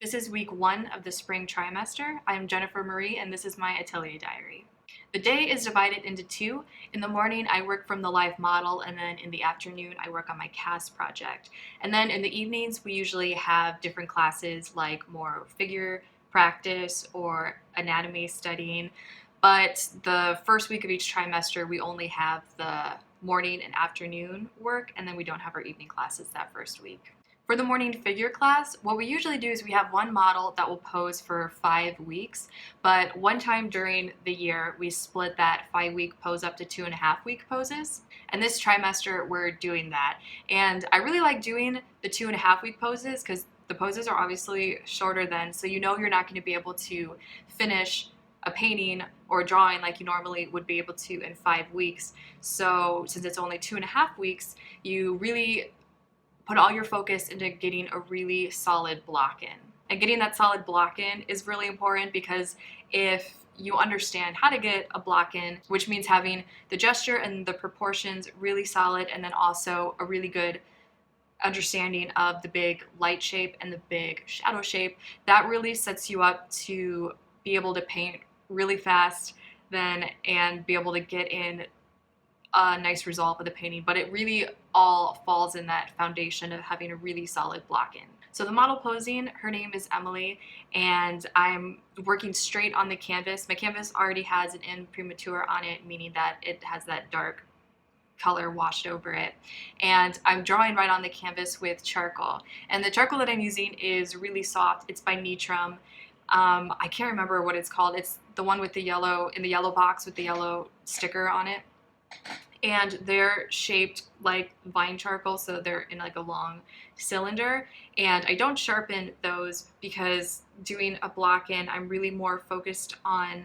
This is week 1 of the spring trimester. I'm Jennifer Marie, and this is my Atelier diary. The day is divided into 2. In the morning, I work from the live model, and then in the afternoon, I work on my cast project. And then in the evenings, we usually have different classes like more figure practice or anatomy studying. But the first week of each trimester, we only have the morning and afternoon work, and then we don't have our evening classes that first week. For the morning figure class, what we usually do is we have one model that will pose for 5 weeks, but one time during the year, we split that 5-week pose up to 2.5-week poses. And this trimester, we're doing that. And I really like doing the 2.5-week poses because the poses are obviously shorter then, so you know you're not going to be able to finish a painting or a drawing like you normally would be able to in 5 weeks. So since it's only 2.5 weeks, you really put all your focus into getting a really solid block in. And getting that solid block in is really important because if you understand how to get a block in, which means having the gesture and the proportions really solid, and then also a really good understanding of the big light shape and the big shadow shape, that really sets you up to be able to paint really fast then and be able to get in a nice result of the painting. But it really all falls in that foundation of having a really solid block in. So the model posing, her name is Emily, and I'm working straight on the canvas. My canvas already has an imprimatur on it, meaning that it has that dark color washed over it. And I'm drawing right on the canvas with charcoal. And the charcoal that I'm using is really soft. It's by Nitram. I can't remember what it's called. It's the one with the yellow, in the yellow box with the yellow sticker on it. And they're shaped like vine charcoal, so they're in like a long cylinder. And I don't sharpen those because doing a block in, I'm really more focused on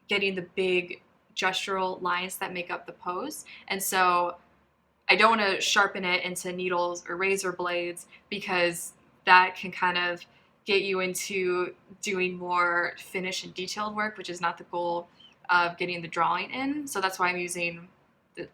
getting the big gestural lines that make up the pose. And so I don't want to sharpen it into needles or razor blades because that can kind of get you into doing more finish and detailed work, which is not the goal of getting the drawing in. So that's why I'm using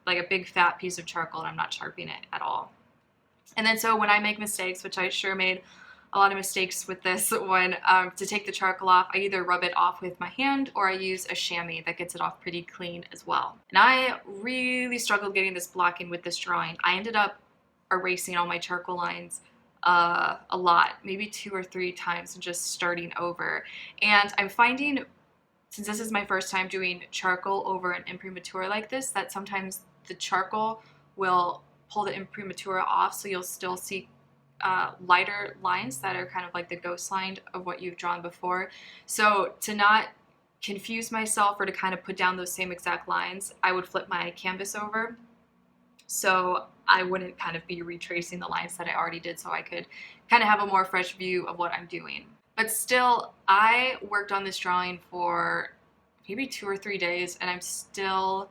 like a big fat piece of charcoal and I'm not sharpening it at all. And then so when I make mistakes, which I sure made a lot of mistakes with this one, to take the charcoal off, I either rub it off with my hand or I use a chamois that gets it off pretty clean as well. And I really struggled getting this block in with this drawing. I ended up erasing all my charcoal lines a lot, maybe 2 or 3 times, and just starting over. And I'm finding, since this is my first time doing charcoal over an imprimatur like this, that sometimes the charcoal will pull the imprimatur off, so you'll still see lighter lines that are kind of like the ghost line of what you've drawn before. So to not confuse myself or to kind of put down those same exact lines, I would flip my canvas over so I wouldn't kind of be retracing the lines that I already did, so I could kind of have a more fresh view of what I'm doing. But still, I worked on this drawing for maybe 2 or 3 days, and I'm still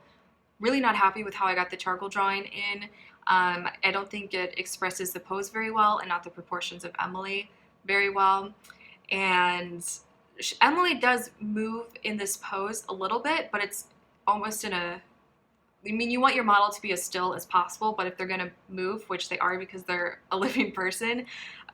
really not happy with how I got the charcoal drawing in. I don't think it expresses the pose very well and not the proportions of Emily very well. And Emily does move in this pose a little bit, but it's almost in a, I mean, you want your model to be as still as possible, but if they're going to move, which they are because they're a living person,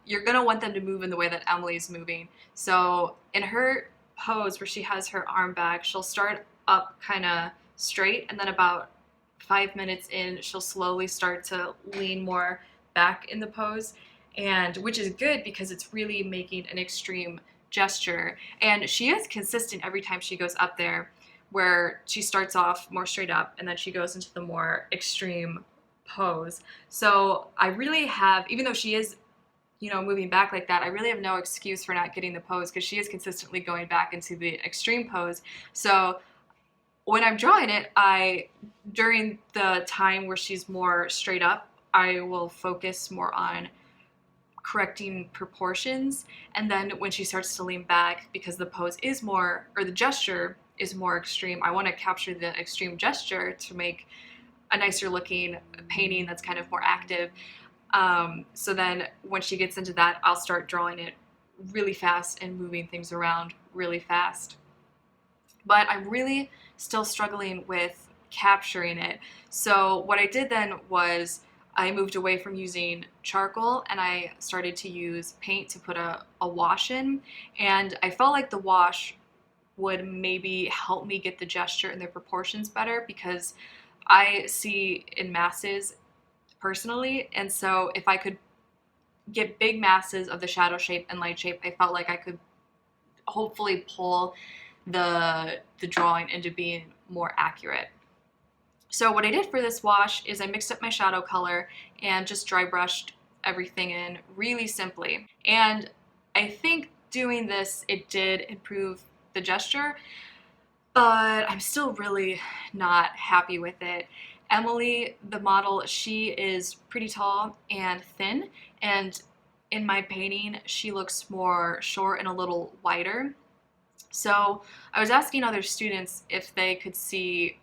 you're going to want them to move in the way that Emily's moving. So in her pose where she has her arm back, she'll start up kind of straight, and then about 5 minutes in, she'll slowly start to lean more back in the pose, and which is good because it's really making an extreme gesture. And she is consistent every time she goes up there, where she starts off more straight up and then she goes into the more extreme pose. So I really have, even though she is, you know, moving back like that, I really have no excuse for not getting the pose because she is consistently going back into the extreme pose. So when I'm drawing it, during the time where she's more straight up, I will focus more on correcting proportions. And then when she starts to lean back, because the pose is more, or the gesture is more extreme, I want to capture the extreme gesture to make a nicer looking painting that's kind of more active. So then when she gets into that, I'll start drawing it really fast and moving things around really fast. But I'm really still struggling with capturing it. So what I did then was I moved away from using charcoal and I started to use paint to put a wash in. And I felt like the wash would maybe help me get the gesture and the proportions better because I see in masses personally. And so if I could get big masses of the shadow shape and light shape, I felt like I could hopefully pull the drawing into being more accurate. So what I did for this wash is I mixed up my shadow color and just dry brushed everything in really simply. And I think doing this, it did improve the gesture, but I'm still really not happy with it. Emily, the model, she is pretty tall and thin, and in my painting, she looks more short and a little wider. So I was asking other students if they could see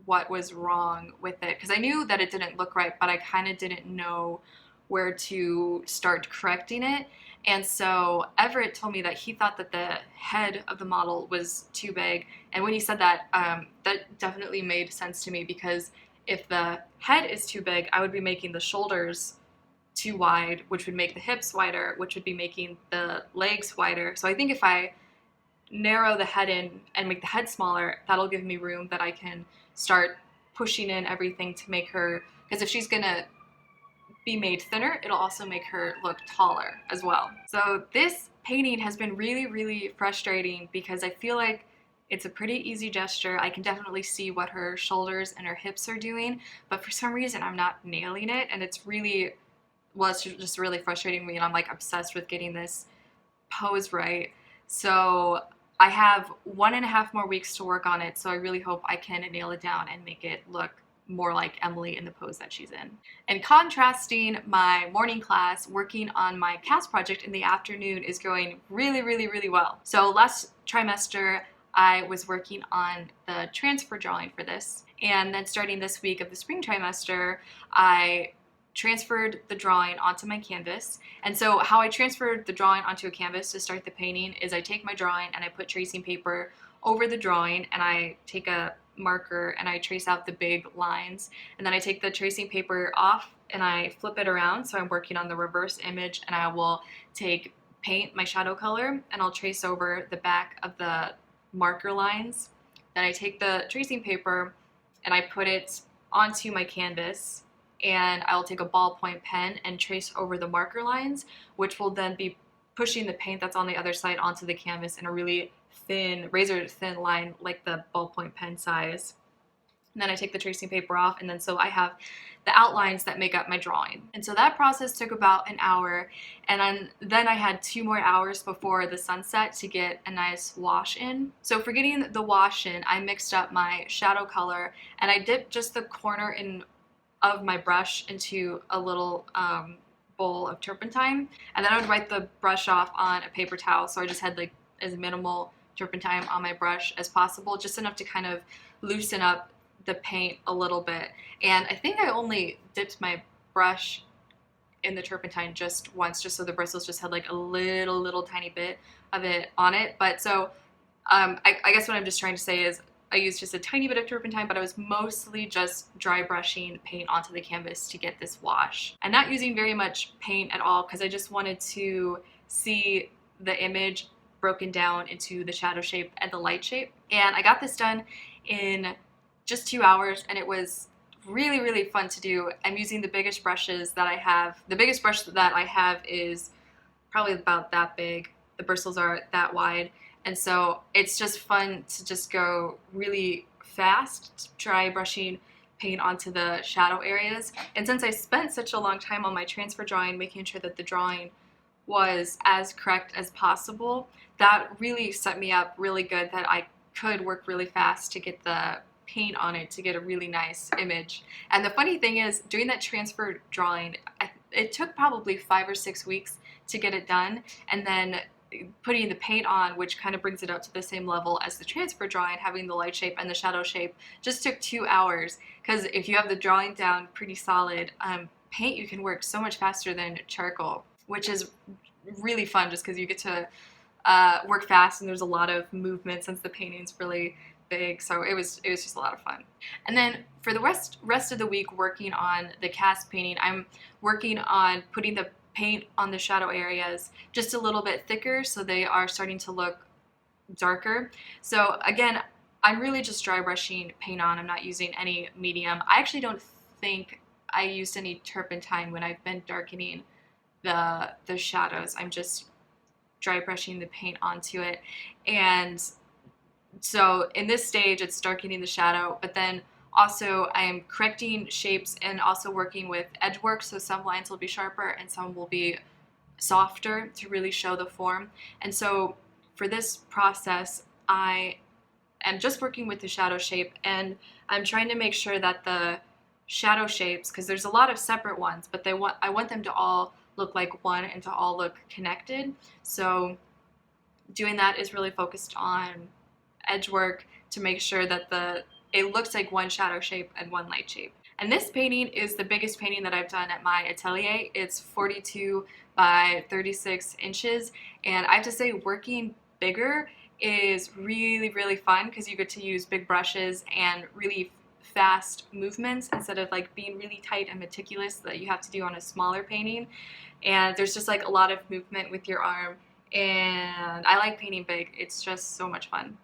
what was wrong with it because I knew that it didn't look right, but I kind of didn't know where to start correcting it. And so Everett told me that he thought that the head of the model was too big. And when he said that, that definitely made sense to me because if the head is too big, I would be making the shoulders too wide, which would make the hips wider, which would be making the legs wider. So I think if I narrow the head in and make the head smaller, that'll give me room that I can start pushing in everything to make her, because if she's gonna be made thinner, it'll also make her look taller as well. So this painting has been really, really frustrating because I feel like it's a pretty easy gesture. I can definitely see what her shoulders and her hips are doing, but for some reason I'm not nailing it, and it's really, well, it's just really frustrating me, and I'm like obsessed with getting this pose right. So I have 1.5 more weeks to work on it, so I really hope I can nail it down and make it look more like Emily in the pose that she's in. And contrasting my morning class, working on my cast project in the afternoon is going really, really, really well. So last trimester, I was working on the transfer drawing for this, and then starting this week of the spring trimester, I transferred the drawing onto my canvas. And so how I transferred the drawing onto a canvas to start the painting is I take my drawing and I put tracing paper over the drawing, and I take a marker and I trace out the big lines, and then I take the tracing paper off and I flip it around, so I'm working on the reverse image, and I will take paint, my shadow color, and I'll trace over the back of the marker lines. Then I take the tracing paper and I put it onto my canvas, and I'll take a ballpoint pen and trace over the marker lines, which will then be pushing the paint that's on the other side onto the canvas in a really thin, razor thin line, like the ballpoint pen size. And then I take the tracing paper off, and then so I have the outlines that make up my drawing. And so that process took about an hour, and then I had 2 more hours before the sunset to get a nice wash in. So for getting the wash in, I mixed up my shadow color, and I dipped just the corner of my brush into a little bowl of turpentine, and then I would wipe the brush off on a paper towel, so I just had like as minimal turpentine on my brush as possible, just enough to kind of loosen up the paint a little bit. And I think I only dipped my brush in the turpentine just once, just so the bristles just had like a little tiny bit of it on it. But so I guess what I'm just trying to say is I used just a tiny bit of turpentine, but I was mostly just dry brushing paint onto the canvas to get this wash. And not using very much paint at all, because I just wanted to see the image broken down into the shadow shape and the light shape. And I got this done in just 2 hours, and it was really, really fun to do. I'm using the biggest brushes that I have. The biggest brush that I have is probably about that big. The bristles are that wide. And so it's just fun to just go really fast, try brushing paint onto the shadow areas. And since I spent such a long time on my transfer drawing, making sure that the drawing was as correct as possible, that really set me up really good that I could work really fast to get the paint on it to get a really nice image. And the funny thing is, doing that transfer drawing, it took probably 5 or 6 weeks to get it done, and then putting the paint on, which kind of brings it up to the same level as the transfer drawing, having the light shape and the shadow shape, just took 2 hours. Because if you have the drawing down pretty solid, paint you can work so much faster than charcoal, which is really fun just because you get to work fast and there's a lot of movement since the painting's really big, so it was just a lot of fun. And then for the rest of the week working on the cast painting, I'm working on putting the paint on the shadow areas just a little bit thicker so they are starting to look darker. So again, I'm really just dry brushing paint on. I'm not using any medium. I actually don't think I used any turpentine when I've been darkening the shadows. I'm just dry brushing the paint onto it. And so in this stage, it's darkening the shadow, but then also I am correcting shapes and also working with edge work. So some lines will be sharper and some will be softer to really show the form. And so for this process, I am just working with the shadow shape, and I'm trying to make sure that the shadow shapes, because there's a lot of separate ones, but I want them to all look like one and to all look connected. So doing that is really focused on edge work to make sure that it looks like one shadow shape and one light shape. And this painting is the biggest painting that I've done at my atelier. It's 42 by 36 inches, and I have to say working bigger is really, really fun because you get to use big brushes and really fast movements instead of like being really tight and meticulous that you have to do on a smaller painting. And there's just like a lot of movement with your arm, and I like painting big. It's just so much fun.